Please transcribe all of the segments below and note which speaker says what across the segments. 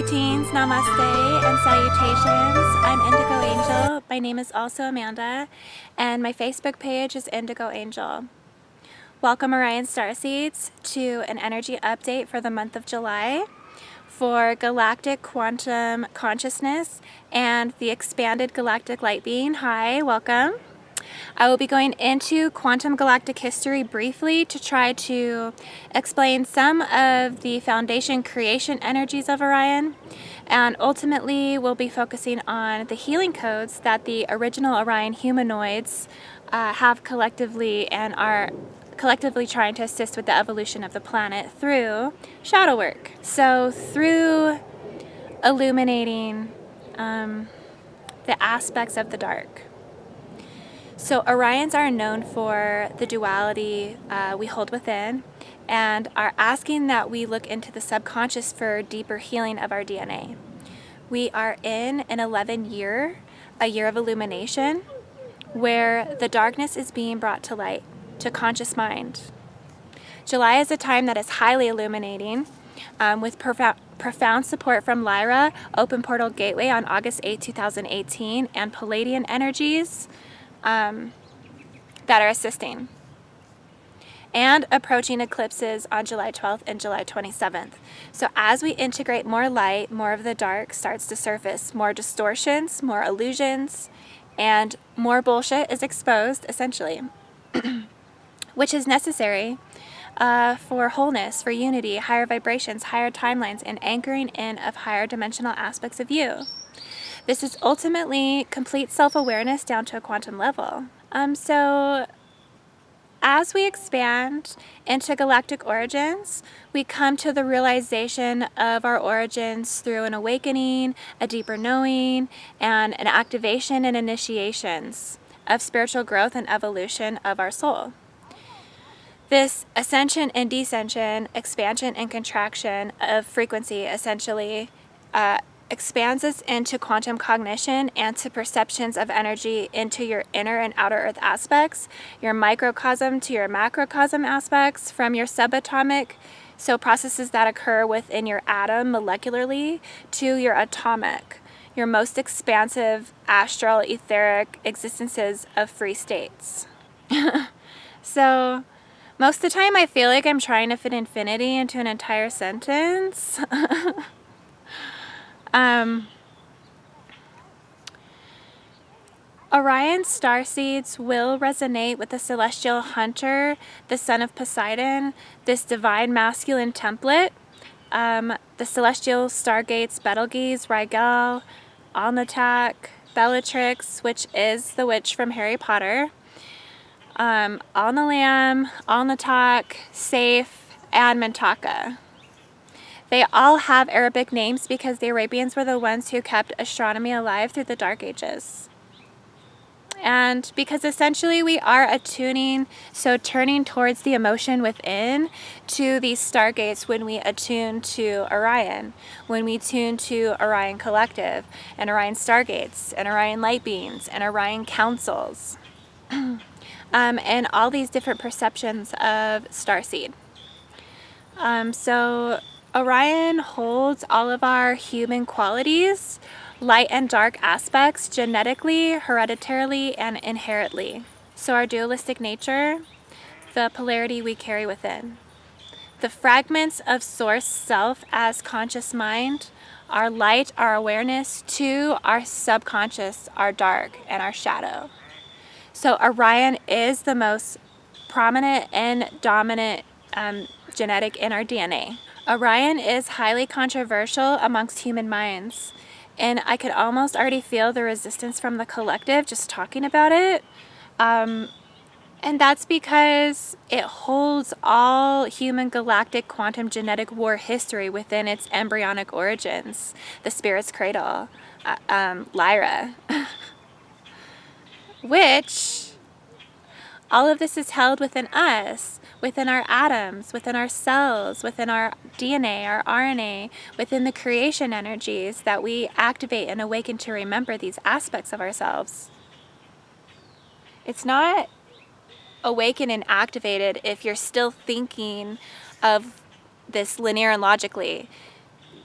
Speaker 1: Greetings, namaste, and salutations. I'm Indigo Angel. My name is also Amanda, and my Facebook page is Indigo Angel. Welcome, Orion Starseeds, to an energy update for the month of July for Galactic Quantum Consciousness and the Expanded Galactic Light Being. Hi, welcome. I will be going into quantum galactic history briefly to try to explain some of the foundation creation energies of Orion, and ultimately we'll be focusing on the healing codes that the original Orion humanoids have collectively and are collectively trying to assist with the evolution of the planet through shadow work. So through illuminating the aspects of the dark. So Orions are known for the duality we hold within, and are asking that we look into the subconscious for deeper healing of our DNA. We are in an 11-year, a year of illumination, where the darkness is being brought to light, to conscious mind. July is a time that is highly illuminating, with profound support from Lyra, Open Portal Gateway on August 8, 2018, and Palladian energies that are assisting, and approaching eclipses on July 12th and July 27th. So as we integrate more light, more of the dark starts to surface, more distortions, more illusions, and more bullshit is exposed, essentially, which is necessary for wholeness, for unity, higher vibrations, higher timelines, and anchoring in of higher dimensional aspects of you. This is ultimately complete self-awareness down to a quantum level. So as we expand into galactic origins, we come to the realization of our origins through an awakening, a deeper knowing, and an activation and initiations of spiritual growth and evolution of our soul. This ascension and descension, expansion and contraction of frequency essentially expands us into quantum cognition and to perceptions of energy into your inner and outer earth aspects, your microcosm to your macrocosm aspects, from your subatomic, so processes that occur within your atom molecularly, to your atomic, your most expansive astral etheric existences of free states. So most of the time I feel like I'm trying to fit infinity into an entire sentence. Orion starseeds will resonate with the celestial hunter, the son of Poseidon, this divine masculine template, the celestial stargates Betelgeuse, Rigel, Alnatak, Bellatrix, which is the witch from Harry Potter, Alnalam, Alnatak, Safe, and Mintaka. They all have Arabic names because the Arabians were the ones who kept astronomy alive through the Dark Ages. And because essentially we are attuning, so turning towards the emotion within, to these stargates when we attune to Orion, when we tune to Orion Collective, and Orion Stargates, and Orion Light Beings, and Orion Councils, and all these different perceptions of Starseed. So Orion holds all of our human qualities, light and dark aspects, genetically, hereditarily, and inherently. So our dualistic nature, the polarity we carry within, the fragments of source self as conscious mind, our light, our awareness, to our subconscious, our dark, and our shadow. So Orion is the most prominent and dominant genetic in our DNA. Orion is highly controversial amongst human minds, and I could almost already feel the resistance from the collective just talking about it. And that's because it holds all human galactic quantum genetic war history within its embryonic origins, the spirit's cradle, Lyra, which all of this is held within us, within our atoms, within our cells, within our DNA, our RNA, within the creation energies that we activate and awaken to remember these aspects of ourselves. It's not awakened and activated if you're still thinking of this linear and logically.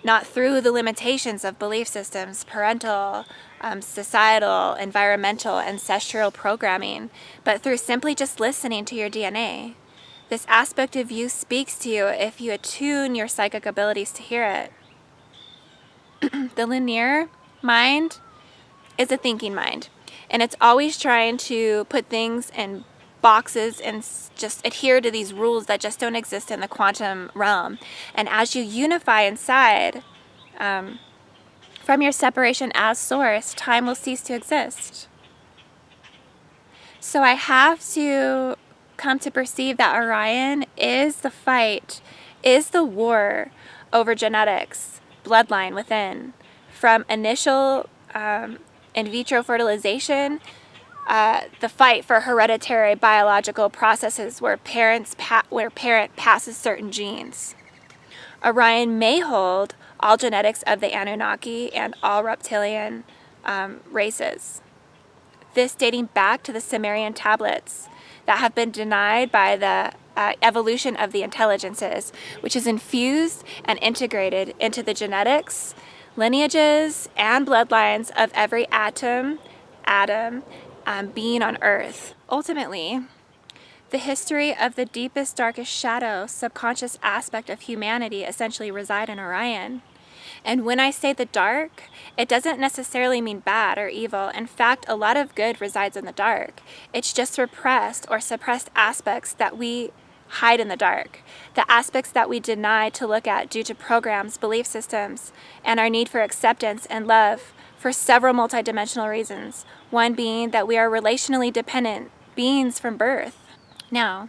Speaker 1: not through the limitations of belief systems, parental, societal, environmental, ancestral programming, but through simply just listening to your DNA. This aspect of you speaks to you if you attune your psychic abilities to hear it. The linear mind is a thinking mind, and it's always trying to put things in boxes and just adhere to these rules that just don't exist in the quantum realm. And as you unify inside, from your separation as source, time will cease to exist. So I have to come to perceive that Orion is the fight, is the war over genetics, bloodline within, from initial in vitro fertilization, the fight for hereditary biological processes where parent passes certain genes. Orion may hold all genetics of the Anunnaki and all reptilian races. This dating back to the Sumerian tablets that have been denied by the evolution of the intelligences, which is infused and integrated into the genetics, lineages, and bloodlines of every atom, being on Earth. Ultimately, the history of the deepest, darkest shadow, subconscious aspect of humanity essentially reside in Orion. And when I say the dark, it doesn't necessarily mean bad or evil. In fact, a lot of good resides in the dark. It's just repressed or suppressed aspects that we hide in the dark, the aspects that we deny to look at due to programs, belief systems, and our need for acceptance and love for several multidimensional reasons. One being that we are relationally dependent beings from birth. Now,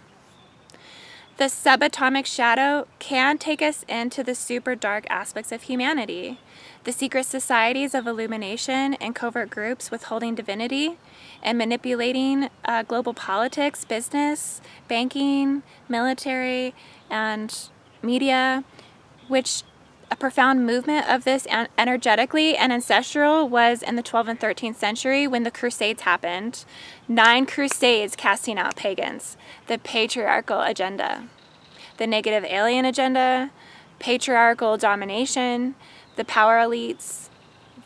Speaker 1: the subatomic shadow can take us into the super dark aspects of humanity. The secret societies of illumination and covert groups withholding divinity and manipulating global politics, business, banking, military, and media, which a profound movement of this energetically and ancestral was in the 12th and 13th century when the Crusades happened. 9 crusades casting out pagans, the patriarchal agenda, the negative alien agenda, patriarchal domination, the power elites,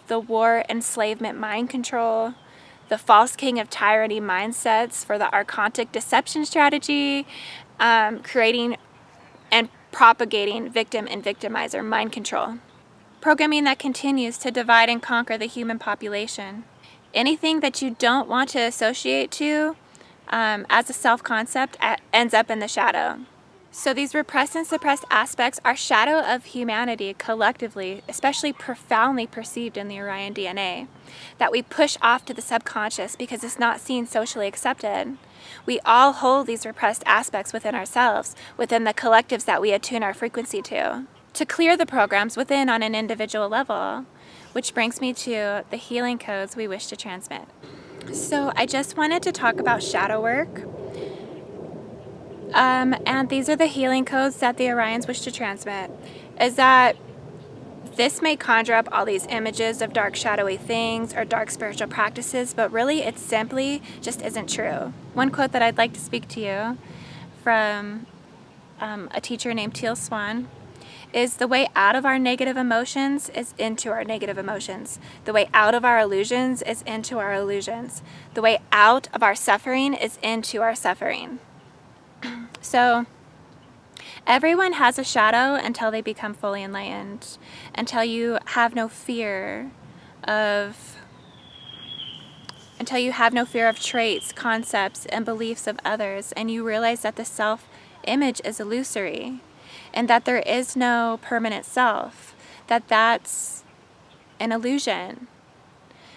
Speaker 1: the war enslavement mind control, the false king of tyranny mindsets for the archontic deception strategy, creating and propagating victim and victimizer mind control. Programming that continues to divide and conquer the human population. Anything that you don't want to associate to as a self-concept ends up in the shadow. So these repressed and suppressed aspects are shadow of humanity collectively, especially profoundly perceived in the Orion DNA, that we push off to the subconscious because it's not seen socially accepted. We all hold these repressed aspects within ourselves, within the collectives that we attune our frequency to clear the programs within on an individual level, which brings me to the healing codes we wish to transmit. So I just wanted to talk about shadow work. And these are the healing codes that the Orions wish to transmit. Is that this may conjure up all these images of dark shadowy things or dark spiritual practices, but really it simply just isn't true. One quote that I'd like to speak to you from a teacher named Teal Swan is, the way out of our negative emotions is into our negative emotions. The way out of our illusions is into our illusions. The way out of our suffering is into our suffering. So everyone has a shadow until they become fully enlightened, until you have no fear of traits, concepts, and beliefs of others, and you realize that the self-image is illusory, and that there is no permanent self, that that's an illusion.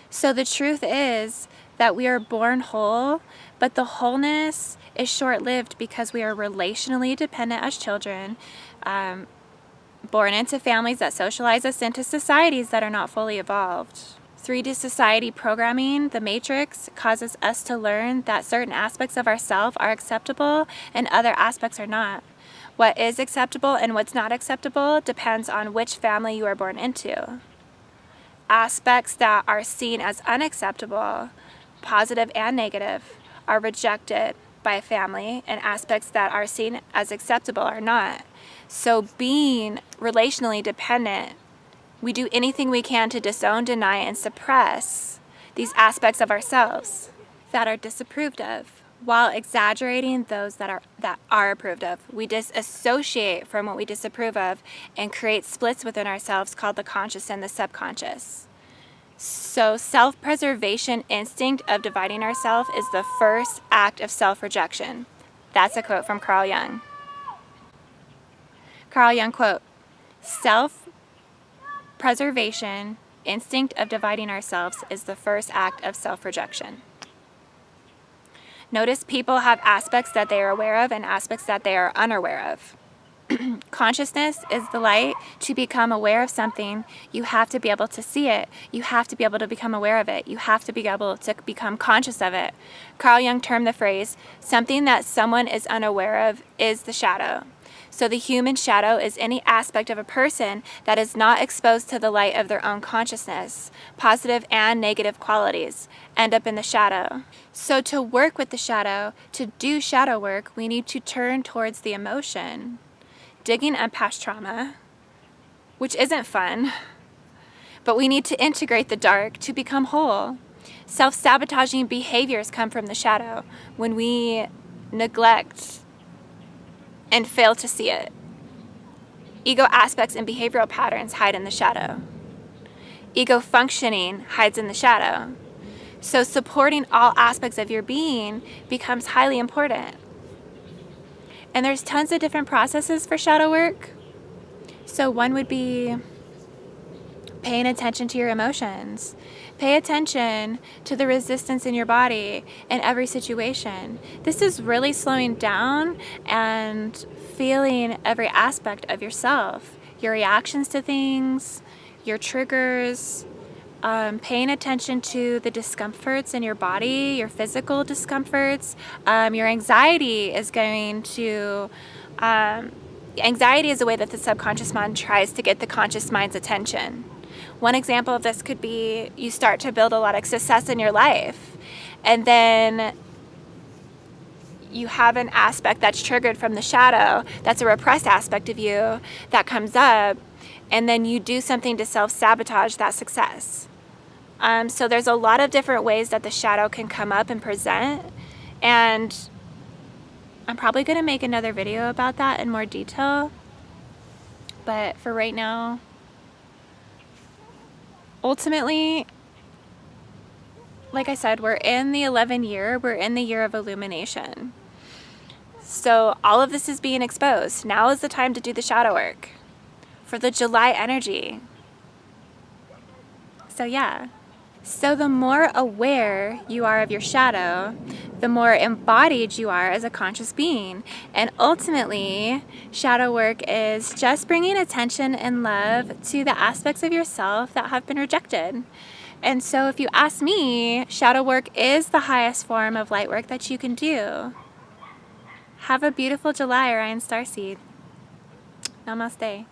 Speaker 1: So the truth is that we are born whole, but the wholeness is short-lived because we are relationally dependent as children, born into families that socialize us into societies that are not fully evolved. 3D society programming, the matrix, causes us to learn that certain aspects of ourselves are acceptable and other aspects are not. What is acceptable and what's not acceptable depends on which family you are born into. Aspects that are seen as unacceptable, positive and negative, are rejected by a family, and aspects that are seen as acceptable are not. So being relationally dependent We do anything we can to disown, deny, and suppress these aspects of ourselves that are disapproved of, while exaggerating those that are approved of. We disassociate from what we disapprove of and create splits within ourselves called the conscious and the subconscious. So self-preservation instinct of dividing ourselves is the first act of self-rejection. That's a quote from Carl Jung. Carl Jung quote, self-preservation instinct of dividing ourselves is the first act of self-rejection. Notice people have aspects that they are aware of and aspects that they are unaware of. Consciousness is the light. To become aware of something, you have to be able to see it. You have to be able to become aware of it. You have to be able to become conscious of it. Carl Jung termed the phrase, something that someone is unaware of is the shadow. So the human shadow is any aspect of a person that is not exposed to the light of their own consciousness. Positive and negative qualities end up in the shadow. So to work with the shadow, to do shadow work, we need to turn towards the emotion. Digging up past trauma, which isn't fun, but we need to integrate the dark to become whole. Self-sabotaging behaviors come from the shadow when we neglect and fail to see it. Ego aspects and behavioral patterns hide in the shadow. Ego functioning hides in the shadow. So supporting all aspects of your being becomes highly important. And there's tons of different processes for shadow work. So one would be paying attention to your emotions. Pay attention to the resistance in your body in every situation. This is really slowing down and feeling every aspect of yourself. Your reactions to things, your triggers, paying attention to the discomforts in your body, your physical discomforts. Your anxiety is going to... anxiety is a way that the subconscious mind tries to get the conscious mind's attention. One example of this could be you start to build a lot of success in your life, and then you have an aspect that's triggered from the shadow, that's a repressed aspect of you that comes up, and then you do something to self-sabotage that success. So there's a lot of different ways that the shadow can come up and present, and I'm probably going to make another video about that in more detail, but for right now, ultimately, like I said, we're in the 11th year, we're in the year of illumination. So all of this is being exposed. Now is the time to do the shadow work for the July energy. So yeah. So the more aware you are of your shadow, the more embodied you are as a conscious being. And ultimately, shadow work is just bringing attention and love to the aspects of yourself that have been rejected. And so if you ask me, shadow work is the highest form of light work that you can do. Have a beautiful July, Orion Starseed. Namaste.